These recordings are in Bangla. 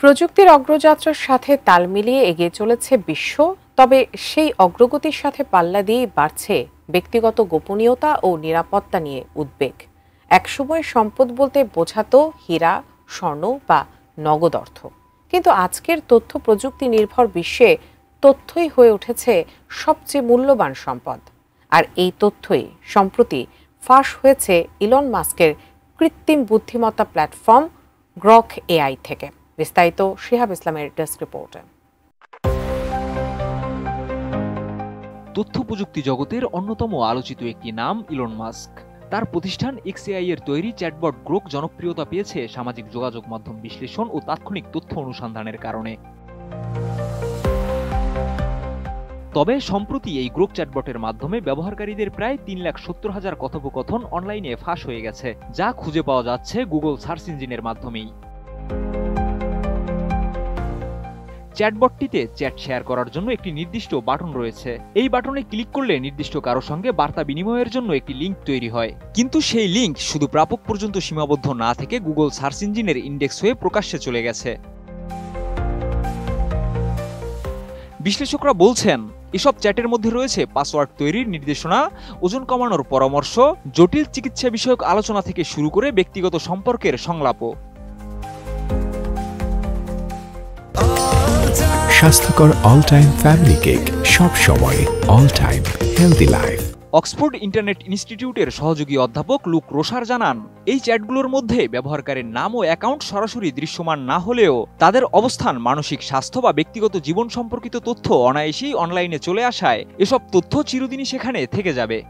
প্রযুক্তির অগ্রযাত্রার সাথে তাল মিলিয়ে এগিয়ে চলেছে বিশ্ব, তবে সেই অগ্রগতির সাথে পাল্লা দিয়েই বাড়ছে ব্যক্তিগত গোপনীয়তা ও নিরাপত্তা নিয়ে উদ্বেগ। একসময় সম্পদ বলতে বোঝাতো হীরা, স্বর্ণ বা নগদ অর্থ, কিন্তু আজকের তথ্য প্রযুক্তি নির্ভর বিশ্বে তথ্যই হয়ে উঠেছে সবচেয়ে মূল্যবান সম্পদ। আর এই তথ্যই সম্প্রতি ফাঁস হয়েছে ইলন মাস্কের কৃত্রিম বুদ্ধিমত্তা প্ল্যাটফর্ম গ্রক এআই থেকে। বিস্তারিত শিহাব ইসলামের ডেস্ক রিপোর্টে। তথ্য প্রযুক্তি জগতের অন্যতম আলোচিত একটি নাম ইলন মাস্ক। তার প্রতিষ্ঠান এক্সএআই এর তৈরি চ্যাটবট গ্রোক জনপ্রিয়তা পেয়েছে সামাজিক যোগাযোগ মাধ্যম বিশ্লেষণ ও তাৎক্ষণিক তথ্য অনুসন্ধানের কারণে। তবে সম্প্রতি এই গ্রোক চ্যাটবটের মাধ্যমে ব্যবহারকারীদের প্রায় 3,70,000 কথোপকথন অনলাইনে ফাঁস হয়ে গেছে, যা খুঁজে পাওয়া যাচ্ছে গুগল সার্চ ইঞ্জিনের মাধ্যমেই। চ্যাটবটটিতে চ্যাট শেয়ার করার জন্য একটি নির্দিষ্ট বাটন রয়েছে। এই বাটনে ক্লিক করলে নির্দিষ্ট কারো সঙ্গে বার্তা বিনিময়ের জন্য একটি লিঙ্ক তৈরি হয়, কিন্তু সেই লিঙ্ক শুধু প্রাপক পর্যন্ত সীমাবদ্ধ না থেকে গুগল সার্চ ইঞ্জিনের ইন্ডেক্স হয়ে প্রকাশ্যে চলে গেছে। বিশ্লেষকরা বলছেন, এসব চ্যাটের মধ্যে রয়েছে পাসওয়ার্ড তৈরির নির্দেশনা, ওজন কমানোর পরামর্শ, জটিল চিকিৎসা বিষয়ক আলোচনা থেকে শুরু করে ব্যক্তিগত সম্পর্কের সংলাপও। স্বাস্থ্যকর অল টাইম ফ্যামিলি কেক, সব সময় all time healthy life. Oxford internet ইনস্টিটিউটের সহযোগী অধ্যাপক লুক রোসার জানান, এই চ্যাটগুলোর মধ্যে ব্যবহারকারীর নাম ও অ্যাকাউন্ট সরাসরি দৃশ্যমান না হলেও তাদের অবস্থান, মানসিক স্বাস্থ্য বা ব্যক্তিগত জীবন সম্পর্কিত তথ্য অনায়াসেই অনলাইনে চলে আসায় এসব তথ্য চিরদিনই সেখানে থেকে যাবে।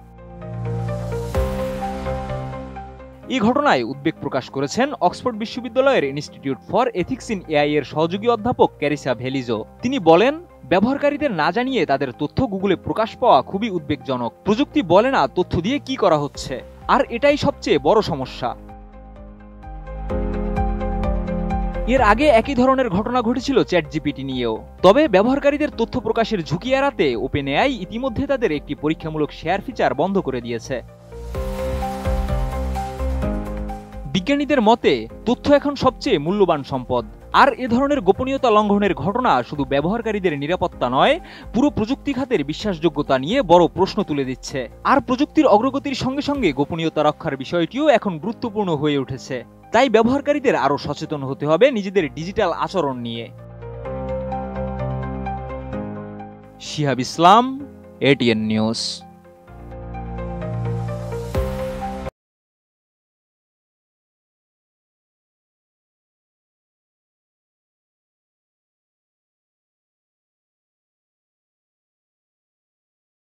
এই ঘটনায় উদ্বেগ প্রকাশ করেছেন অক্সফোর্ড বিশ্ববিদ্যালয়ের institute for ethics in AI এর সহযোগী অধ্যাপক ক্যারিসা ভেলিজো। তিনি বলেন, ব্যবহারকারীদের না জানিয়ে তাদের তথ্য গুগলে প্রকাশ পাওয়া খুবই উদ্বেগজনক। প্রযুক্তি বলে না তথ্য দিয়ে কি করা হচ্ছে, আর এটাই সবচেয়ে বড় সমস্যা। এর আগে একই ধরনের ঘটনা ঘটেছিল চ্যাটজিপিটি নিয়েও। তবে ব্যবহারকারীদের তথ্য প্রকাশের ঝুঁকি এড়াতে ওপেন এআই ইতিমধ্যে তাদের একটি পরীক্ষামূলক শেয়ার ফিচার বন্ধ করে দিয়েছে। বিজ্ঞানীদের মতে তথ্য এখন সবচেয়ে মূল্যবান সম্পদ, আর এ ধরনের গোপনীয়তা লঙ্ঘনের ঘটনা শুধু ব্যবহারকারীদের নিরাপত্তা নয়, পুরো প্রযুক্তি খাতের বিশ্বাসযোগ্যতা নিয়ে বড় প্রশ্ন তুলে দিচ্ছে। আর প্রযুক্তির অগ্রগতির সঙ্গে সঙ্গে গোপনীয়তা রক্ষার বিষয়টিও এখন গুরুত্বপূর্ণ হয়ে উঠেছে। তাই ব্যবহারকারীদের আরও সচেতন হতে হবে নিজেদের ডিজিটাল আচরণ নিয়ে। শিহাব ইসলাম, এটিএন নিউজ।